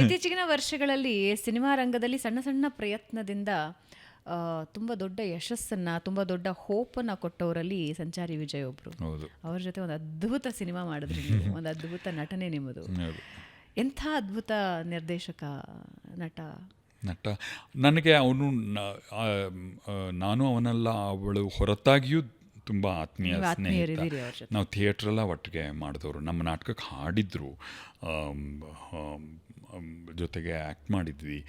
ಇತ್ತೀಚಿನ ವರ್ಷಗಳಲ್ಲಿ ಸಿನಿಮಾ ರಂಗದಲ್ಲಿ ಸಣ್ಣ ಸಣ್ಣ ಪ್ರಯತ್ನದಿಂದ ತುಂಬ ದೊಡ್ಡ ಯಶಸ್ಸನ್ನು, ತುಂಬ ದೊಡ್ಡ ಹೋಪನ್ನು ಕೊಟ್ಟವರಲ್ಲಿ ಸಂಚಾರಿ ವಿಜಯ್ ಒಬ್ಬರು. ಅವ್ರ ಜೊತೆ ಒಂದು ಅದ್ಭುತ ಸಿನಿಮಾ ಮಾಡಿದ್ರಿ ನೀವು, ಒಂದು ಅದ್ಭುತ ನಟನೆ ನಿಮ್ಮದು. ಎಂಥ ಅದ್ಭುತ ನಿರ್ದೇಶಕ, ನಟ. ನನಗೆ ಅವನು, ನಾನು ಅವನೆಲ್ಲ ಅವಳು ಹೊರತಾಗಿಯೂ ತುಂಬ ಆತ್ಮೀಯ ಸ್ನೇಹಿತ. ನಾವು ಥಿಯೇಟ್ರೆಲ್ಲ ಒಟ್ಟಿಗೆ ಮಾಡಿದವರು, ನಮ್ಮ ನಾಟಕಕ್ಕೆ ಹಾಡಿದ್ರು, ಜೊತೆಗೆ ಆ್ಯಕ್ಟ್ ಮಾಡಿದ್ವಿ.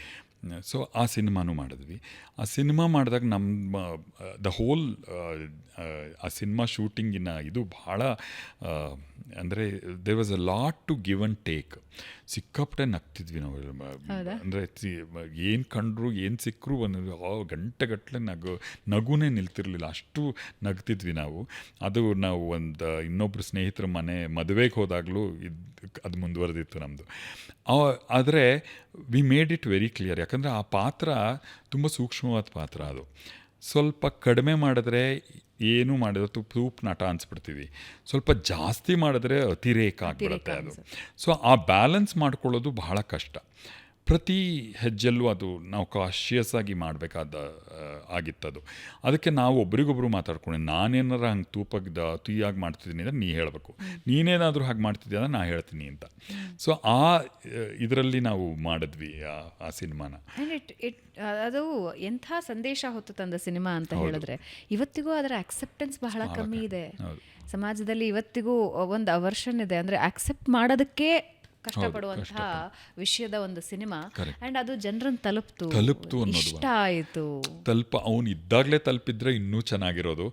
ಸೊ ಆ ಸಿನಿಮಾನೂ ಮಾಡಿದ್ವಿ. ಆ ಸಿನಿಮಾ ಮಾಡಿದಾಗ ನಮ್ಮ ದ ಹೋಲ್ ಆ ಸಿನಿಮಾ ಶೂಟಿಂಗಿನ ಇದು ಭಾಳ ಅಂದರೆ there was a lot to give and take. ಸಿಕ್ಕಾಪಟ್ಟೆ ನಗ್ತಿದ್ವಿ ನಾವು. ಅಂದರೆ ಏನು ಕಂಡ್ರು ಏನು ಸಿಕ್ಕರು ಗಂಟೆಗಟ್ಟಲೆ ನಗುನೇ ನಿಲ್ತಿರ್ಲಿಲ್ಲ, ಅಷ್ಟು ನಗ್ತಿದ್ವಿ ನಾವು. ಅದು ನಾವು ಒಂದು ಇನ್ನೊಬ್ಬರು ಸ್ನೇಹಿತರ ಮದುವೆಗೆ ಹೋದಾಗಲೂ ಅದು ಮುಂದುವರೆದಿತ್ತು ನಮ್ಮದು. ಆದರೆ we made it very clear, ಯಾಕಂದರೆ ಆ ಪಾತ್ರ ತುಂಬ ಸೂಕ್ಷ್ಮವಾದ ಪಾತ್ರ. ಅದು ಸ್ವಲ್ಪ ಕಡಿಮೆ ಮಾಡಿದ್ರೆ ಏನು ಮಾಡಿದ್ರೆ ತೂಪ್ ನಟ ಅನ್ಸ್ಬಿಡ್ತೀವಿ, ಸ್ವಲ್ಪ ಜಾಸ್ತಿ ಮಾಡಿದ್ರೆ ಅತಿರೇಕ ಆಗಿಬಿಡುತ್ತೆ ಅದು. ಸೊ ಆ ಬ್ಯಾಲೆನ್ಸ್ ಮಾಡ್ಕೊಳ್ಳೋದು ಬಹಳ ಕಷ್ಟ. ಪ್ರತಿ ಹೆಜ್ಜೆಲ್ಲೂ ಅದು ನಾವು ಕಾಶಿಯಸ್ ಆಗಿ ಮಾಡಬೇಕಾದ ಆಗಿತ್ತದು. ಅದಕ್ಕೆ ನಾವು ಒಬ್ರಿಗೊಬ್ರು ಮಾತಾಡ್ಕೊಂಡು, ನಾನೇನಾರ ಹಂಗೆ ತೂಯಾಗಿ ಮಾಡ್ತಿದ್ದೀನಿ ಅಂದರೆ ನೀ ಹೇಳಬೇಕು, ನೀನೇನಾದರೂ ಹಾಗೆ ಮಾಡ್ತಿದ್ದೀಯ ಅಂದರೆ ನಾ ಹೇಳ್ತೀನಿ ಅಂತ. ಸೊ ಆ ಇದರಲ್ಲಿ ನಾವು ಮಾಡಿದ್ವಿ ಆ ಸಿನಿಮಾನ. ಅದು ಎಂಥ ಸಂದೇಶ ಹೊತ್ತು ತಂದ ಸಿನಿಮಾ ಅಂತ ಹೇಳಿದ್ರೆ, ಇವತ್ತಿಗೂ ಅದರ ಅಕ್ಸೆಪ್ಟೆನ್ಸ್ ಬಹಳ ಕಮ್ಮಿ ಇದೆ ಸಮಾಜದಲ್ಲಿ. ಇವತ್ತಿಗೂ ಒಂದು ಅವರ್ಷನ್ ಇದೆ, ಅಂದರೆ ಅಕ್ಸೆಪ್ಟ್ ಮಾಡೋದಕ್ಕೆ ಕಷ್ಟಪಡುವಂತಹ ವಿಷಯದ ಒಂದು ಸಿನಿಮಾ. ಅಂಡ್ ಅದು ಜನರನ್ನು ತಲುಪ್ತು ಅನ್ನೋದು ಇಷ್ಟ ಆಯಿತು. ಅವನು ಇದ್ದಾಗಲೇ ತಲುಪಿದ್ರೆ ಇನ್ನೂ ಚೆನ್ನಾಗಿರೋದು.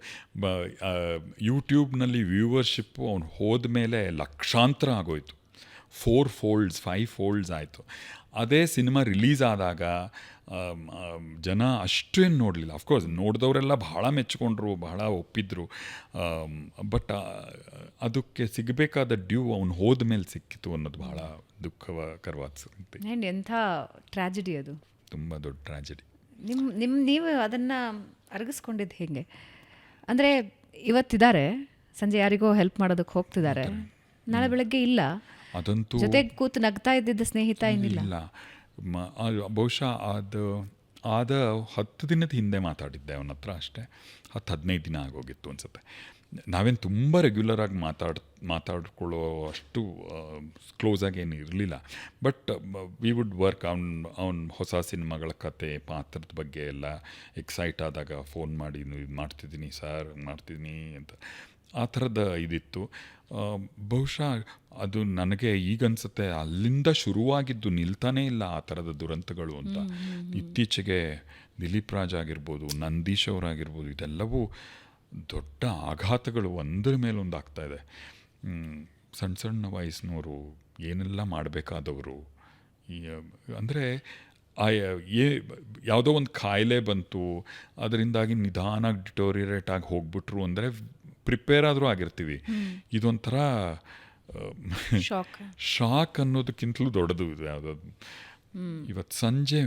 ಯೂಟ್ಯೂಬ್ನಲ್ಲಿ ವ್ಯೂವರ್ಶಿಪ್ಪು ಅವ್ನು ಹೋದ ಮೇಲೆ ಲಕ್ಷಾಂತರ ಆಗೋಯ್ತು, 4 folds 5 folds ಆಯಿತು. ಅದೇ ಸಿನಿಮಾ ರಿಲೀಸ್ ಆದಾಗ ಜನ ಅಷ್ಟೇನು ನೋಡಲಿಲ್ಲ. ಅಫ್ಕೋರ್ಸ್ ನೋಡಿದವರೆಲ್ಲ ಬಹಳ ಮೆಚ್ಚಿಕೊಂಡ್ರು, ಬಹಳ ಒಪ್ಪಿದ್ರು. ಬಟ್ ಅದಕ್ಕೆ ಸಿಗಬೇಕಾದ ಡ್ಯೂ ಅವನು ಹೋದ ಮೇಲೆ ಸಿಕ್ಕಿತು ಅನ್ನೋದು ಬಹಳ ದುಃಖಕರವಾದ ಸಂಗತಿ. ಎಂಥ ಟ್ರ್ಯಾಜಿಡಿ ಅದು, ತುಂಬ ದೊಡ್ಡ ಟ್ರ್ಯಾಜಿಡಿ. ನೀವು ಅದನ್ನು ಅರಗಿಸ್ಕೊಂಡಿದ್ದು ಹೇಗೆ? ಅಂದರೆ ಇವತ್ತಿದ್ದಾರೆ, ಸಂಜೆ ಯಾರಿಗೋ ಹೆಲ್ಪ್ ಮಾಡೋದಕ್ಕೆ ಹೋಗ್ತಿದ್ದಾರೆ, ನಾಳೆ ಬೆಳಗ್ಗೆ ಇಲ್ಲ, ಅದಂತೂ ಜೊತೆಗೆ ಕೂತು ನಗ್ತಾ ಇದ್ದಿದ್ದ ಸ್ನೇಹಿತ ಏನಿಲ್ಲ. ಬಹುಶಃ ಆದ 10 ದಿನದ ಹಿಂದೆ ಮಾತಾಡಿದ್ದೆ ಅವನ ಹತ್ರ, ಅಷ್ಟೇ 10-15 ದಿನ ಆಗೋಗಿತ್ತು ಅನ್ಸುತ್ತೆ. ನಾವೇನು ತುಂಬ ರೆಗ್ಯುಲರಾಗಿ ಮಾತಾಡ್ಕೊಳ್ಳೋ ಅಷ್ಟು ಕ್ಲೋಸಾಗಿ ಏನು ಇರಲಿಲ್ಲ. ಬಟ್ ವಿ ವುಡ್ ವರ್ಕ್ ಅವ್ನ ಹೊಸ ಸಿನಿಮಾಗಳ ಕತೆ, ಪಾತ್ರದ ಬಗ್ಗೆ ಎಲ್ಲ ಎಕ್ಸೈಟ್ ಆದಾಗ ಫೋನ್ ಮಾಡಿ, ಇದು ಮಾಡ್ತಿದ್ದೀನಿ ಸರ್, ಮಾಡ್ತಿದ್ದೀನಿ ಅಂತ, ಆ ಥರದ ಇದಿತ್ತು. ಬಹುಶಃ ಅದು ನನಗೆ ಈಗನ್ಸುತ್ತೆ ಅಲ್ಲಿಂದ ಶುರುವಾಗಿದ್ದು ನಿಲ್ತಾನೇ ಇಲ್ಲ ಆ ಥರದ ದುರಂತಗಳು ಅಂತ. ಇತ್ತೀಚೆಗೆ ದಿಲೀಪ್ ರಾಜ್ ಆಗಿರ್ಬೋದು, ನಂದೀಶ್ ಅವರಾಗಿರ್ಬೋದು, ಇದೆಲ್ಲವೂ ದೊಡ್ಡ ಆಘಾತಗಳು ಒಂದರ ಮೇಲೊಂದು ಆಗ್ತಾಯಿದೆ. ಸಣ್ಣ ಸಣ್ಣ ವಯಸ್ಸಿನವರು, ಏನೆಲ್ಲ ಮಾಡಬೇಕಾದವರು. ಅಂದರೆ ಯಾವುದೋ ಒಂದು ಕಾಯಿಲೆ ಬಂತು, ಅದರಿಂದಾಗಿ ನಿಧಾನಾಗಿ ಡಿಟೋರಿಯರೇಟ್ ಆಗಿ ಹೋಗ್ಬಿಟ್ರು ಅಂದರೆ ಪ್ರಿಪೇರ್ ಆದರೂ ಆಗಿರ್ತೀವಿ. ಇದೊಂಥರ ಶಾಕ್ ಅನ್ನೋದಕ್ಕಿಂತಲೂ ದೊಡ್ಡದು ಇದು ಯಾವುದಾದ್ರು. ಇವತ್ತು ಸಂಜೆ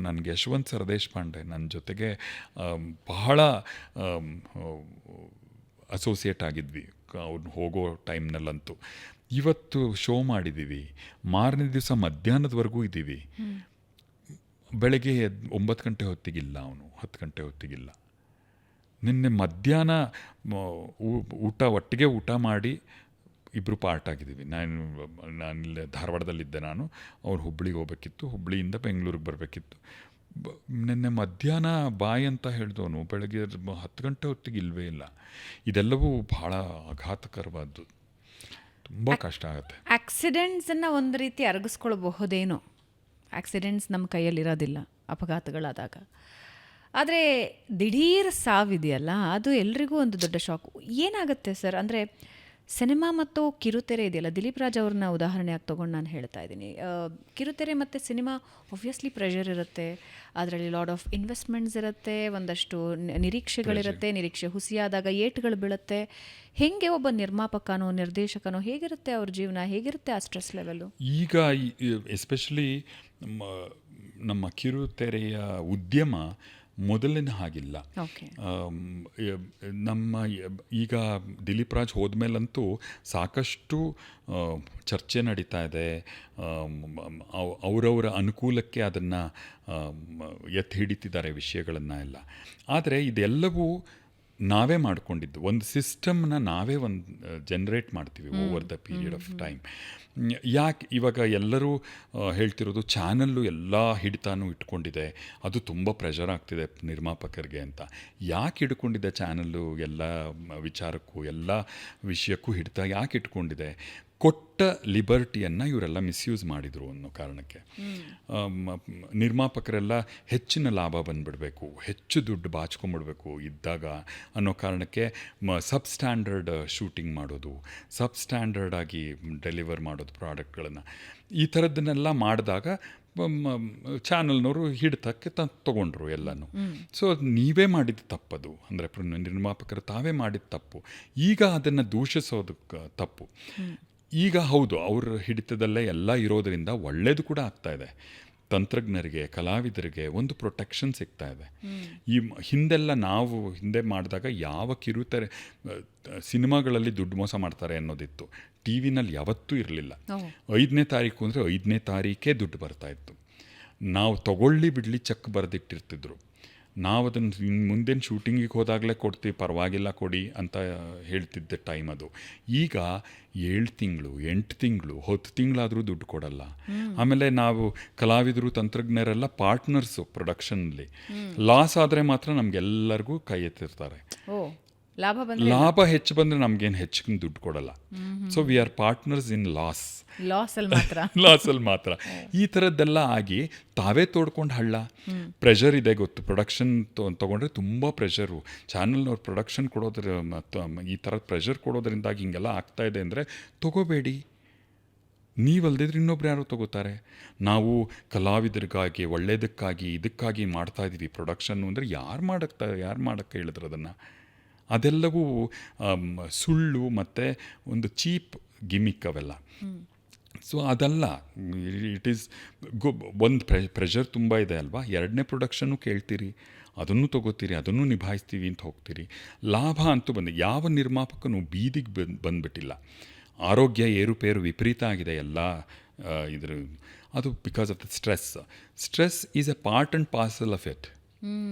ನನಗೆ ಯಶವಂತ್ ಸರದೇಶ್ ಪಾಂಡೆ ನನ್ನ ಜೊತೆಗೆ ಬಹಳ ಅಸೋಸಿಯೇಟ್ ಆಗಿದ್ವಿ ಅವ್ನು ಹೋಗೋ ಟೈಮ್ನಲ್ಲಂತೂ. ಇವತ್ತು ಶೋ ಮಾಡಿದ್ದೀವಿ, ಮಾರನೇ ದಿವಸ ಮಧ್ಯಾಹ್ನದವರೆಗೂ ಇದ್ದೀವಿ. ಬೆಳಗ್ಗೆ 9 ಗಂಟೆ ಹೊತ್ತಿಗಿಲ್ಲ, ಅವನು 10 ಗಂಟೆ ಹೊತ್ತಿಗಿಲ್ಲ. ನಿನ್ನೆ ಮಧ್ಯಾಹ್ನ ಒಟ್ಟಿಗೆ ಊಟ ಮಾಡಿ ಇಬ್ಬರು ಪಾರ್ಟ್ ಆಗಿದ್ದೀವಿ. ನಾನಿಲ್ಲೇ ಧಾರವಾಡದಲ್ಲಿದ್ದೆ, ಅವ್ರು ಹುಬ್ಳಿಗೆ ಹೋಗ್ಬೇಕಿತ್ತು, ಹುಬ್ಳಿಯಿಂದ ಬೆಂಗಳೂರಿಗೆ ಬರಬೇಕಿತ್ತು. ನಿನ್ನೆ ಮಧ್ಯಾಹ್ನ ಬಾಯ್ ಅಂತ ಹೇಳಿದವನು ಬೆಳಗ್ಗೆ 10 ಗಂಟೆ ಹೊತ್ತಿಗೆ ಇಲ್ಲವೇ ಇಲ್ಲ. ಇದೆಲ್ಲವೂ ಭಾಳ ಆಘಾತಕರವಾದ್ದು, ತುಂಬ ಕಷ್ಟ ಆಗುತ್ತೆ. ಆಕ್ಸಿಡೆಂಟ್ಸನ್ನು ಒಂದು ರೀತಿ ಅರಗಿಸ್ಕೊಳ್ಬಹುದೇನೋ, ಆಕ್ಸಿಡೆಂಟ್ಸ್ ನಮ್ಮ ಕೈಯಲ್ಲಿರೋದಿಲ್ಲ ಅಪಘಾತಗಳಾದಾಗ. ಆದರೆ ದಿಢೀರ್ ಸಾವಿದೆಯಲ್ಲ, ಅದು ಎಲ್ರಿಗೂ ಒಂದು ದೊಡ್ಡ ಶಾಕ್. ಏನಾಗುತ್ತೆ ಸರ್, ಅಂದರೆ ಸಿನಿಮಾ ಮತ್ತು ಕಿರುತೆರೆ ಇದೆಯಲ್ಲ, ದಿಲೀಪ್ ರಾಜ್ ಅವ್ರನ್ನ ಉದಾಹರಣೆಯಾಗಿ ತೊಗೊಂಡು ನಾನು ಹೇಳ್ತಾ ಇದ್ದೀನಿ. ಕಿರುತೆರೆ ಮತ್ತು ಸಿನಿಮಾ ಆಬ್ವಿಯಸ್ಲಿ ಪ್ರೆಷರ್ ಇರುತ್ತೆ, ಅದರಲ್ಲಿ ಲಾಡ್ ಆಫ್ ಇನ್ವೆಸ್ಟ್ಮೆಂಟ್ಸ್ ಇರುತ್ತೆ, ಒಂದಷ್ಟು ನಿರೀಕ್ಷೆಗಳಿರುತ್ತೆ, ನಿರೀಕ್ಷೆ ಹುಸಿಯಾದಾಗ ಏಟುಗಳು ಬೀಳುತ್ತೆ. ಹೇಗೆ ಒಬ್ಬ ನಿರ್ಮಾಪಕನೋ ನಿರ್ದೇಶಕನೋ ಹೇಗಿರುತ್ತೆ ಅವ್ರ ಜೀವನ, ಹೇಗಿರುತ್ತೆ ಆ ಸ್ಟ್ರೆಸ್ ಲೆವೆಲ್ಲು? ಈಗ ಎಸ್ಪೆಷಲಿ ನಮ್ಮ ಕಿರುತೆರೆಯ ಉದ್ಯಮ ಮೊದಲಿನ ಹಾಗಿಲ್ಲ. ಓಕೆ. ನಮ್ಮ ಈಗ ದಿಲೀಪ್ ರಾಜ್ ಹೋದ್ಮೇಲಂತೂ ಸಾಕಷ್ಟು ಚರ್ಚೆ ನಡೀತಾ ಇದೆ. ಅವರವರ ಅನುಕೂಲಕ್ಕೆ ಅದನ್ನು ಎತ್ತಿ ಹಿಡಿತಿದ್ದಾರೆ ವಿಷಯಗಳನ್ನು ಎಲ್ಲ. ಆದರೆ ಇದೆಲ್ಲವೂ ನಾವೇ ಮಾಡ್ಕೊಂಡಿದ್ದು, ಒಂದು ಸಿಸ್ಟಮ್ನ ನಾವೇ ಒಂದು ಜನ್ರೇಟ್ ಮಾಡ್ತೀವಿ over the period of time. ಯಾಕೆ ಇವಾಗ ಎಲ್ಲರೂ ಹೇಳ್ತಿರೋದು ಚಾನಲ್ಲು ಎಲ್ಲ ಹಿಡಿತಾನು ಇಟ್ಕೊಂಡಿದೆ, ಅದು ತುಂಬ ಪ್ರೆಷರ್ ಆಗ್ತಿದೆ ನಿರ್ಮಾಪಕರಿಗೆ ಅಂತ. ಯಾಕೆ ಹಿಡ್ಕೊಂಡಿದೆ ಚಾನಲ್ಲು? ಎಲ್ಲ ವಿಚಾರಕ್ಕೂ ಎಲ್ಲ ವಿಷಯಕ್ಕೂ ಹಿಡಿತ ಯಾಕೆ ಇಟ್ಕೊಂಡಿದೆ? ಕೊಟ್ಟ ಲಿಬರ್ಟಿಯನ್ನು ಇವರೆಲ್ಲ ಮಿಸ್ಯೂಸ್ ಮಾಡಿದರು ಅನ್ನೋ ಕಾರಣಕ್ಕೆ. ನಿರ್ಮಾಪಕರೆಲ್ಲ ಹೆಚ್ಚಿನ ಲಾಭ ಬಂದುಬಿಡಬೇಕು, ಹೆಚ್ಚು ದುಡ್ಡು ಬಾಚ್ಕೊಂಬಿಡ್ಬೇಕು ಇದ್ದಾಗ ಅನ್ನೋ ಕಾರಣಕ್ಕೆ ಸಬ್ ಸ್ಟ್ಯಾಂಡರ್ಡ್ ಶೂಟಿಂಗ್ ಮಾಡೋದು, ಸಬ್ ಸ್ಟ್ಯಾಂಡರ್ಡ್ ಆಗಿ ಡೆಲಿವರ್ ಮಾಡೋದು ಪ್ರಾಡಕ್ಟ್ಗಳನ್ನು, ಈ ಥರದ್ದನ್ನೆಲ್ಲ ಮಾಡಿದಾಗ ಚಾನಲ್ನವರು ಹಿಡಿತಕ್ಕೆ ತೊಗೊಂಡ್ರು ಎಲ್ಲನೂ. ಸೊ ನೀವೇ ಮಾಡಿದ ತಪ್ಪದು, ಅಂದರೆ ನಿರ್ಮಾಪಕರು ತಾವೇ ಮಾಡಿದ ತಪ್ಪು. ಈಗ ಅದನ್ನು ದೂಷಿಸೋದಕ್ಕೆ ತಪ್ಪು. ಈಗ ಹೌದು, ಅವ್ರ ಹಿಡಿತದಲ್ಲೇ ಎಲ್ಲ ಇರೋದರಿಂದ ಒಳ್ಳೆಯದು ಕೂಡ ಆಗ್ತಾಯಿದೆ. ತಂತ್ರಜ್ಞರಿಗೆ, ಕಲಾವಿದರಿಗೆ ಒಂದು ಪ್ರೊಟೆಕ್ಷನ್ ಸಿಗ್ತಾ ಇದೆ. ಈ ನಾವು ಹಿಂದೆ ಮಾಡಿದಾಗ ಯಾವ ಕಿರುತೆರೆ ಸಿನಿಮಾಗಳಲ್ಲಿ ದುಡ್ಡು ಮೋಸ ಮಾಡ್ತಾರೆ ಅನ್ನೋದಿತ್ತು, ಟಿ ವಿನಲ್ಲಿ ಯಾವತ್ತೂ ಇರಲಿಲ್ಲ. 5ನೇ ತಾರೀಕು ಅಂದರೆ 5ನೇ ತಾರೀಕೇ ದುಡ್ಡು ಬರ್ತಾಯಿತ್ತು. ನಾವು ತಗೊಳ್ಳಿ ಬಿಡಲಿ ಚೆಕ್ ಬರೆದಿಟ್ಟಿರ್ತಿದ್ರು. ನಾವು ಅದನ್ನು ಮುಂದಿನ ಶೂಟಿಂಗಿಗೆ ಹೋದಾಗಲೇ ಕೊಡ್ತೀವಿ, ಪರವಾಗಿಲ್ಲ ಕೊಡಿ ಅಂತ ಹೇಳ್ತಿದ್ದೆ ಟೈಮ್ ಅದು. ಈಗ 7 ತಿಂಗಳು, 8 ತಿಂಗಳು, 10 ತಿಂಗಳಾದರೂ ದುಡ್ಡು ಕೊಡಲ್ಲ. ಆಮೇಲೆ ನಾವು ಕಲಾವಿದರು, ತಂತ್ರಜ್ಞರೆಲ್ಲ ಪಾರ್ಟ್ನರ್ಸು ಪ್ರೊಡಕ್ಷನ್ಲಿ. ಲಾಸ್ ಆದರೆ ಮಾತ್ರ ನಮಗೆಲ್ಲರಿಗೂ ಕೈ ಎತ್ತಿರ್ತಾರೆ. ಲಾಭ ಹೆಚ್ಚು ಬಂದರೆ ನಮಗೇನು ಹೆಚ್ಚಿಗೆ ದುಡ್ಡು ಕೊಡಲ್ಲ. So we are partners in ಲಾಸಲ್ಲಿ ಮಾತ್ರ. ಈ ಥರದ್ದೆಲ್ಲ ಆಗಿ ತಾವೇ ತೋಡ್ಕೊಂಡು ಹಳ್ಳ. ಪ್ರೆಷರ್ ಇದೆ ಗೊತ್ತು, ಪ್ರೊಡಕ್ಷನ್ ತೊಗೊಂಡ್ರೆ ತುಂಬ ಪ್ರೆಷರು. ಚಾನಲ್ನವ್ರು ಪ್ರೊಡಕ್ಷನ್ ಕೊಡೋದ್ರ ಮತ್ತು ಈ ಥರದ ಪ್ರೆಷರ್ ಕೊಡೋದ್ರಿಂದಾಗಿ ಹಿಂಗೆಲ್ಲ ಆಗ್ತಾಯಿದೆ ಅಂದರೆ ತೊಗೋಬೇಡಿ. ನೀವಲ್ದಿದ್ರೆ ಇನ್ನೊಬ್ರು ಯಾರು ತಗೋತಾರೆ? ನಾವು ಕಲಾವಿದರಿಗಾಗಿ, ಒಳ್ಳೆಯದಕ್ಕಾಗಿ, ಇದಕ್ಕಾಗಿ ಮಾಡ್ತಾಯಿದ್ದೀವಿ ಪ್ರೊಡಕ್ಷನ್ನು ಅಂದರೆ ಯಾರು ಮಾಡೋಕ್ಕೆ ಹೇಳಿದ್ರು ಅದನ್ನು? ಅದೆಲ್ಲವೂ ಸುಳ್ಳು ಮತ್ತು ಒಂದು ಚೀಪ್ ಗಿಮಿಕ್ ಅವೆಲ್ಲ. ಸೊ ಅದಲ್ಲ, ಇಟ್ ಈಸ್ ಒಂದು ಪ್ರೆಷರ್ ತುಂಬ ಇದೆ ಅಲ್ವಾ. 2ನೇ ಪ್ರೊಡಕ್ಷನ್ನು ಕೇಳ್ತೀರಿ, ಅದನ್ನು ತೊಗೋತೀರಿ, ಅದನ್ನು ನಿಭಾಯಿಸ್ತೀವಿ ಅಂತ ಹೋಗ್ತೀರಿ. ಲಾಭ ಅಂತೂ ಯಾವ ನಿರ್ಮಾಪಕನೂ ಬೀದಿಗೆ ಬಂದುಬಿಟ್ಟಿಲ್ಲ. ಆರೋಗ್ಯ ಏರುಪೇರು ವಿಪರೀತ ಆಗಿದೆ ಎಲ್ಲ ಇದ್ರ. ಅದು because of the stress is a part and parcel of it.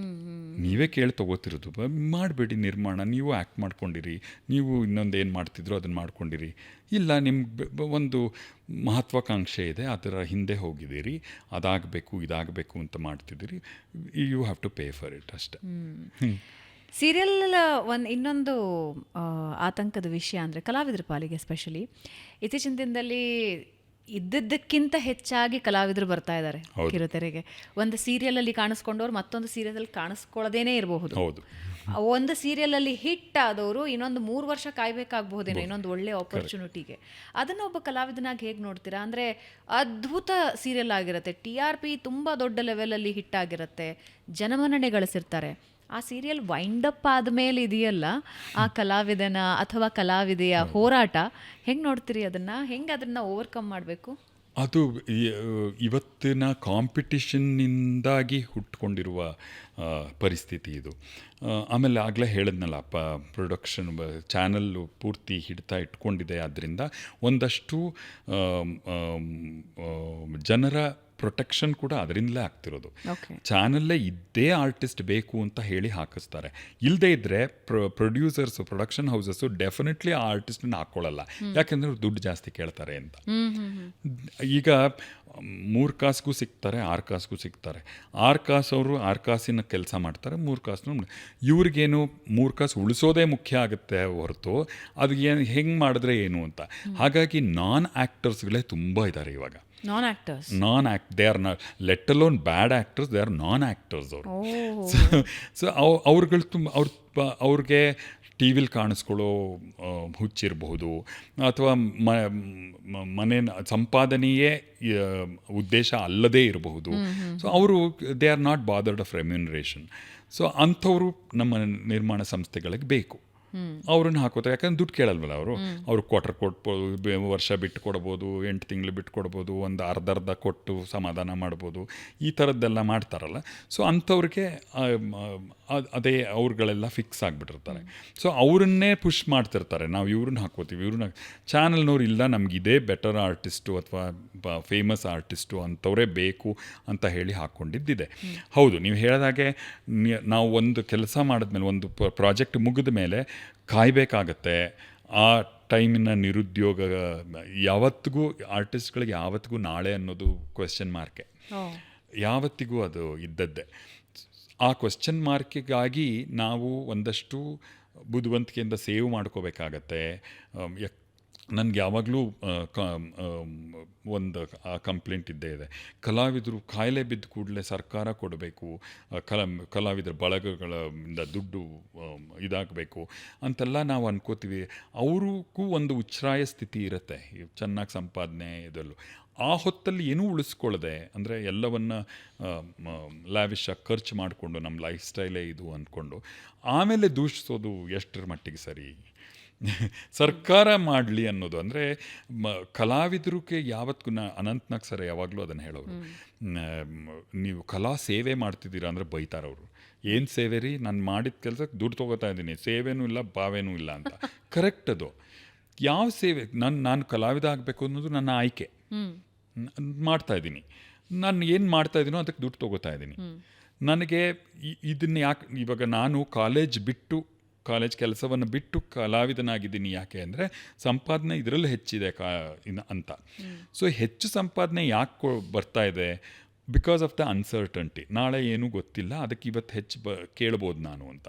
ನೀವೇ ಕೇಳಿ ತೊಗೋತಿರೋದು. ಮಾಡಬೇಡಿ ನಿರ್ಮಾಣ, ನೀವು ಆ್ಯಕ್ಟ್ ಮಾಡ್ಕೊಂಡಿರಿ, ನೀವು ಇನ್ನೊಂದು ಏನು ಮಾಡ್ತಿದ್ರು ಅದನ್ನು ಮಾಡ್ಕೊಂಡಿರಿ. ಇಲ್ಲ, ನಿಮ್ಗೆ ಒಂದು ಮಹತ್ವಾಕಾಂಕ್ಷೆ ಇದೆ, ಅದರ ಹಿಂದೆ ಹೋಗಿದ್ದೀರಿ, ಅದಾಗಬೇಕು ಇದಾಗಬೇಕು ಅಂತ ಮಾಡ್ತಿದ್ದೀರಿ, you have to pay for it ಅಷ್ಟೇ. ಸೀರಿಯಲ್ ಇನ್ನೊಂದು ಆತಂಕದ ವಿಷಯ ಅಂದರೆ ಕಲಾವಿದರ ಪಾಲಿಗೆ ಎಸ್ಪೆಷಲಿ ಇತ್ತೀಚಿನ ದಿನದಲ್ಲಿ ಇದ್ದದ್ದಕ್ಕಿಂತ ಹೆಚ್ಚಾಗಿ ಕಲಾವಿದರು ಬರ್ತಾ ಇದ್ದಾರೆ ಕಿರುತೆರೆಗೆ. ಒಂದು ಸೀರಿಯಲಲ್ಲಿ ಕಾಣಿಸ್ಕೊಂಡವ್ರು ಮತ್ತೊಂದು ಸೀರಿಯಲಲ್ಲಿ ಕಾಣಿಸ್ಕೊಳ್ಳೋದೇನೇ ಇರಬಹುದು. ಒಂದು ಸೀರಿಯಲಲ್ಲಿ ಹಿಟ್ ಆದವರು ಇನ್ನೊಂದು 3 ವರ್ಷ ಕಾಯಬೇಕಾಗಬಹುದೇನೋ ಇನ್ನೊಂದು ಒಳ್ಳೆ ಆಪರ್ಚುನಿಟಿಗೆ. ಅದನ್ನು ಒಬ್ಬ ಕಲಾವಿದನಾಗಿ ಹೇಗೆ ನೋಡ್ತೀರಾ? ಅಂದರೆ ಅದ್ಭುತ ಸೀರಿಯಲ್ ಆಗಿರುತ್ತೆ, TRP ತುಂಬ ದೊಡ್ಡ ಲೆವೆಲಲ್ಲಿ ಹಿಟ್ ಆಗಿರುತ್ತೆ, ಜನಮನ್ನಣೆ ಗಳಿಸಿರ್ತಾರೆ. ಆ ಸೀರಿಯಲ್ ವೈಂಡ್ ಅಪ್ ಆದಮೇಲೆ ಇದೆಯಲ್ಲ ಆ ಕಲಾವಿದನ ಅಥವಾ ಕಲಾವಿದೆಯ ಹೋರಾಟ, ಹೆಂಗೆ ನೋಡ್ತೀರಿ ಅದನ್ನು? ಹೆಂಗೆ ಅದನ್ನು ಓವರ್ಕಮ್ ಮಾಡಬೇಕು? ಅದು ಇವತ್ತಿನ ಕಾಂಪಿಟಿಷನ್ನಿಂದಾಗಿ ಹುಟ್ಕೊಂಡಿರುವ ಪರಿಸ್ಥಿತಿ ಇದು. ಆಮೇಲೆ ಆಗಲೇ ಹೇಳಿದ್ನಲ್ಲ, ಪ್ರೊಡಕ್ಷನ್ ಚಾನಲ್ಲು ಪೂರ್ತಿ ಹಿಡ್ತಾ ಇಟ್ಕೊಂಡಿದೆ. ಆದ್ದರಿಂದ ಒಂದಷ್ಟು ಜನರ ಪ್ರೊಟೆಕ್ಷನ್ ಕೂಡ ಅದರಿಂದಲೇ ಆಗ್ತಿರೋದು. ಚಾನಲ್ಲೇ ಇದ್ದೇ ಆರ್ಟಿಸ್ಟ್ ಬೇಕು ಅಂತ ಹೇಳಿ ಹಾಕಿಸ್ತಾರೆ. ಇಲ್ಲದೇ ಇದ್ದರೆ ಪ್ರೊಡ್ಯೂಸರ್ಸು, ಪ್ರೊಡಕ್ಷನ್ ಹೌಸಸ್ಸು ಡೆಫಿನೆಟ್ಲಿ ಆ ಆರ್ಟಿಸ್ಟನ್ನ ಹಾಕ್ಕೊಳ್ಳಲ್ಲ, ಯಾಕೆಂದರೆ ದುಡ್ಡು ಜಾಸ್ತಿ ಕೇಳ್ತಾರೆ ಅಂತ. ಈಗ 3 ಕಾಸಿಗೂ ಸಿಗ್ತಾರೆ, 6 ಕಾಸಿಗೂ ಸಿಗ್ತಾರೆ. 6 ಕಾಸು ಅವರು 6 ಕಾಸಿನ ಕೆಲಸ ಮಾಡ್ತಾರೆ, 3 ಕಾಸು ಇವ್ರಿಗೇನು 3 ಕಾಸು ಉಳಿಸೋದೇ ಮುಖ್ಯ ಆಗುತ್ತೆ ಹೊರತು ಅದು ಏನು ಹೆಂಗೆ ಮಾಡಿದ್ರೆ ಏನು ಅಂತ. ಹಾಗಾಗಿ ನಾನ್ ಆ್ಯಕ್ಟರ್ಸ್ಗಳೇ ತುಂಬ ಇದ್ದಾರೆ ಇವಾಗ. They are not let alone bad actors, they are non actors ಅವರು. ಸೊ ಅವ್ರುಗಳು ಅವ್ರಿಗೆ ಟಿ ವಿಲಿ ಕಾಣಿಸ್ಕೊಳ್ಳೋ ಹುಚ್ಚಿರಬಹುದು, ಅಥವಾ ಮನೆ ಸಂಪಾದನೆಯೇ ಉದ್ದೇಶ ಅಲ್ಲದೇ ಇರಬಹುದು. ಸೊ ಅವರು they are not bothered of remuneration. So ಅಂಥವರು ನಮ್ಮ ನಿರ್ಮಾಣ ಸಂಸ್ಥೆಗಳಿಗೆ ಬೇಕು. ಅವ್ರನ್ನ ಹಾಕೋತಾರೆ. ಯಾಕಂದ್ರೆ ದುಡ್ಡು ಕೇಳಲ್ವಲ್ಲ ಅವರು ಕ್ವಾರ್ಟರ್ ಕೊಡ್ಬೋದು, ವರ್ಷ ಬಿಟ್ಟು ಕೊಡ್ಬೋದು, 8 ತಿಂಗಳು ಬಿಟ್ಟು ಕೊಡ್ಬೋದು, ಒಂದು ಅರ್ಧ ಕೊಟ್ಟು ಸಮಾಧಾನ ಮಾಡ್ಬೋದು, ಈ ಥರದ್ದೆಲ್ಲ ಮಾಡ್ತಾರಲ್ಲ. ಸೊ ಅಂಥವ್ರಿಗೆ ಅದೇ ಅವ್ರುಗಳೆಲ್ಲ ಫಿಕ್ಸ್ ಆಗಿಬಿಟ್ಟಿರ್ತಾರೆ. ಸೊ ಅವರನ್ನೇ ಪುಷ್ ಮಾಡ್ತಿರ್ತಾರೆ, ನಾವು ಇವ್ರನ್ನ ಹಾಕೋತೀವಿ, ಚಾನಲ್ನವ್ರು ಇಲ್ಲ ನಮ್ಗೆ ಇದೇ ಬೆಟರ್ ಆರ್ಟಿಸ್ಟು ಅಥವಾ ಫೇಮಸ್ ಆರ್ಟಿಸ್ಟು ಅಂಥವರೇ ಬೇಕು ಅಂತ ಹೇಳಿ ಹಾಕ್ಕೊಂಡಿದ್ದಿದೆ. ಹೌದು, ನೀವು ಹೇಳಿದಾಗೆ ನಾವು ಒಂದು ಕೆಲಸ ಮಾಡಿದ್ಮೇಲೆ, ಒಂದು ಪ್ರಾಜೆಕ್ಟ್ ಮುಗಿದ ಮೇಲೆ ಕಾಯಬೇಕಾಗತ್ತೆ. ಆ ಟೈಮಿನ ನಿರುದ್ಯೋಗ ಯಾವತ್ತಿಗೂ ಆರ್ಟಿಸ್ಟ್ಗಳಿಗೆ ಯಾವತ್ತಿಗೂ ನಾಳೆ ಅನ್ನೋದು ಕ್ವೆಶ್ಚನ್ ಮಾರ್ಕೆ, ಯಾವತ್ತಿಗೂ ಅದು ಇದ್ದದ್ದೇ. ಆ ಕ್ವೆಶ್ಚನ್ ಮಾರ್ಕಿಗಾಗಿ ನಾವು ಒಂದಷ್ಟು ಬುದ್ಧಿವಂತಿಕೆಯಿಂದ ಸೇವ್ ಮಾಡ್ಕೋಬೇಕಾಗತ್ತೆ. ನನಗೆ ಯಾವಾಗಲೂ ಒಂದು ಕಂಪ್ಲೇಂಟ್ ಇದ್ದೇ ಇದೆ, ಕಲಾವಿದರು ಕಾಯಿಲೆ ಬಿದ್ದ ಕೂಡಲೇ ಸರ್ಕಾರ ಕೊಡಬೇಕು, ಕಲಾವಿದರ ಬಳಗಗಳಿಂದ ದುಡ್ಡು ಇದಾಗಬೇಕು ಅಂತೆಲ್ಲ ನಾವು ಅನ್ಕೋತೀವಿ. ಅವ್ರಿಗೂ ಒಂದು ಉಚ್ಛ್ರಾಯ ಸ್ಥಿತಿ ಇರುತ್ತೆ, ಚೆನ್ನಾಗಿ ಸಂಪಾದನೆ ಇದೆಲ್ಲೂ. ಆ ಹೊತ್ತಲ್ಲಿ ಏನೂ ಉಳಿಸ್ಕೊಳ್ಳದೆ, ಅಂದರೆ ಎಲ್ಲವನ್ನು ಲ್ಯಾವಿಶಾಗಿ ಖರ್ಚು ಮಾಡಿಕೊಂಡು ನಮ್ಮ ಲೈಫ್ ಸ್ಟೈಲೇ ಇದು ಅಂದ್ಕೊಂಡು ಆಮೇಲೆ ದೂಷಿಸೋದು ಎಷ್ಟರ ಮಟ್ಟಿಗೆ ಸರಿ? ಸರ್ಕಾರ ಮಾಡಲಿ ಅನ್ನೋದು. ಅಂದರೆ ಕಲಾವಿದರಿಗೆ ಯಾವತ್ತಿಗೂ ಅನಂತನಾಗ್ ಸರ್ ಯಾವಾಗಲೂ ಅದನ್ನು ಹೇಳೋರು, ನೀವು ಕಲಾ ಸೇವೆ ಮಾಡ್ತಿದ್ದೀರಾ ಅಂದರೆ ಬೈತಾರವರು. ಏನು ಸೇವೆ ರೀ, ನಾನು ಮಾಡಿದ ಕೆಲಸಕ್ಕೆ ದುಡ್ಡು ತೊಗೋತಾ ಇದ್ದೀನಿ, ಸೇವೆನೂ ಇಲ್ಲ ಬಾವೇನೂ ಇಲ್ಲ ಅಂತ. ಕರೆಕ್ಟ್ ಅದು. ಯಾವ ಸೇವೆ? ನಾನು ಕಲಾವಿದ ಆಗಬೇಕು ಅನ್ನೋದು ನನ್ನ ಆಯ್ಕೆ, ಮಾಡ್ತಾಯಿದ್ದೀನಿ. ನಾನು ಏನು ಮಾಡ್ತಾಯಿದ್ದೀನೋ ಅದಕ್ಕೆ ದುಡ್ಡು ತೊಗೋತಾ ಇದ್ದೀನಿ. ನನಗೆ ಇದನ್ನು ಯಾಕೆ ಇವಾಗ ನಾನು ಕಾಲೇಜ್ ಕೆಲಸವನ್ನು ಬಿಟ್ಟು ಕಲಾವಿದನಾಗಿದ್ದೀನಿ ಯಾಕೆ ಅಂದರೆ ಸಂಪಾದನೆ ಇದರಲ್ಲಿ ಹೆಚ್ಚಿದೆ ಅಂತ. ಸೊ ಹೆಚ್ಚು ಸಂಪಾದನೆ ಯಾಕೆ ಬರ್ತಾ ಇದೆ? Because of the uncertainty. ನಾಳೆ ಏನೂ ಗೊತ್ತಿಲ್ಲ, ಅದಕ್ಕೆ ಇವತ್ತು ಹೆಚ್ಚು ಕೇಳ್ಬೋದು ನಾನು ಅಂತ.